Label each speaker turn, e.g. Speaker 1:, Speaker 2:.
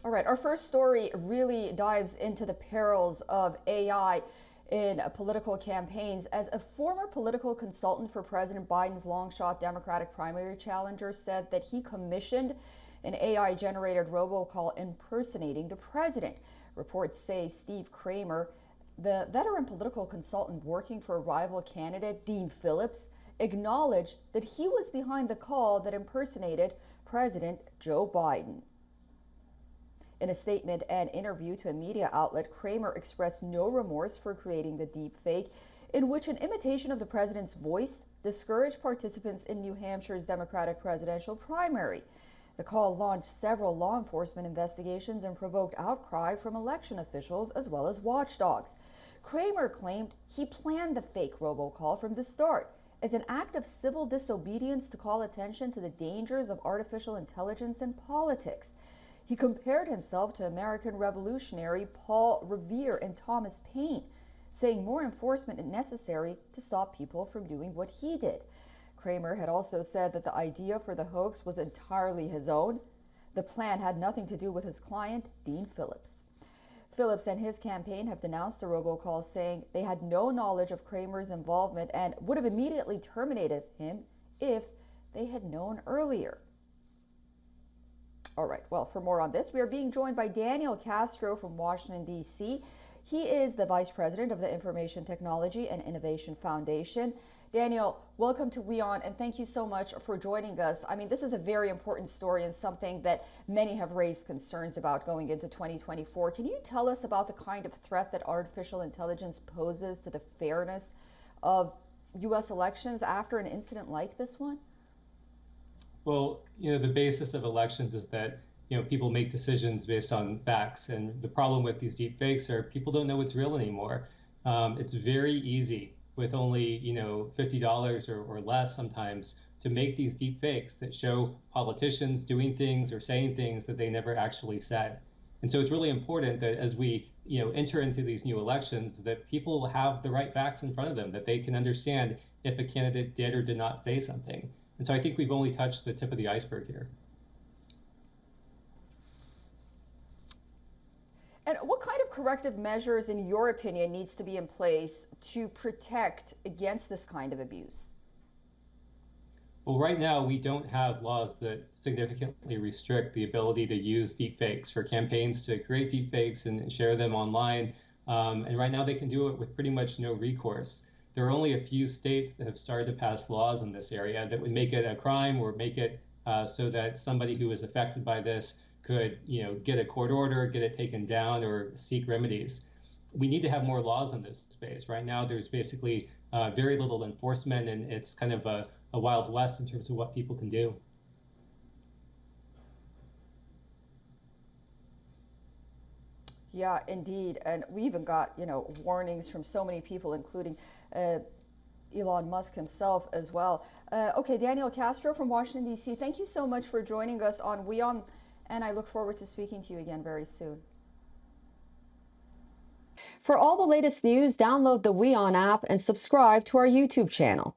Speaker 1: All right, our first story really dives into the perils of AI in political campaigns, as a former political consultant for President Biden's long-shot Democratic primary challenger said that he commissioned an AI-generated robocall impersonating the president. Reports say Steve Kramer, the veteran political consultant working for rival candidate Dean Phillips, acknowledged that he was behind the call that impersonated President Joe Biden. In a statement and interview to a media outlet, Kramer expressed no remorse for creating the deep fake, in which an imitation of the president's voice discouraged participants in New Hampshire's Democratic presidential primary. The call launched several law enforcement investigations and provoked outcry from election officials as well as watchdogs. Kramer claimed he planned the fake robocall from the start as an act of civil disobedience to call attention to the dangers of artificial intelligence in politics. He compared himself to American revolutionary Paul Revere and Thomas Paine, saying more enforcement is necessary to stop people from doing what he did. Kramer had also said that the idea for the hoax was entirely his own. The plan had nothing to do with his client, Dean Phillips. Phillips and his campaign have denounced the robocall, saying they had no knowledge of Kramer's involvement and would have immediately terminated him if they had known earlier. All right, well, for more on this, we are being joined by Daniel Castro from Washington, D.C. He is the Vice President of the Information Technology and Innovation Foundation. Daniel, welcome to WION, and thank you so much for joining us. I mean, this is a very important story and something that many have raised concerns about going into 2024. Can you tell us about the kind of threat that artificial intelligence poses to the fairness of U.S. elections after an incident like this one?
Speaker 2: Well, the basis of elections is that, people make decisions based on facts. And the problem with these deep fakes are people don't know what's real anymore. It's very easy with only, $50 or less sometimes to make these deep fakes that show politicians doing things or saying things that they never actually said. And so it's really important that as we, enter into these new elections, that people have the right facts in front of them, that they can understand if a candidate did or did not say something. And so I think we've only touched the tip of the iceberg here.
Speaker 1: And what kind of corrective measures, in your opinion, needs to be in place to protect against this kind of abuse?
Speaker 2: Well, right now, we don't have laws that significantly restrict the ability to use deepfakes for campaigns to create deepfakes and share them online. And right now, they can do it with pretty much no recourse. There are only a few states that have started to pass laws in this area that would make it a crime or make it so that somebody who is affected by this could, get a court order, get it taken down, or seek remedies. We need to have more laws in this space. Right now, there's basically very little enforcement, and it's kind of a Wild West in terms of what people can do.
Speaker 1: Yeah, indeed. And we even got, warnings from so many people, including Elon Musk himself as well. Okay, Daniel Castro from Washington, D.C., thank you so much for joining us on WION, and I look forward to speaking to you again very soon. For all the latest news, download the WION app and subscribe to our YouTube channel.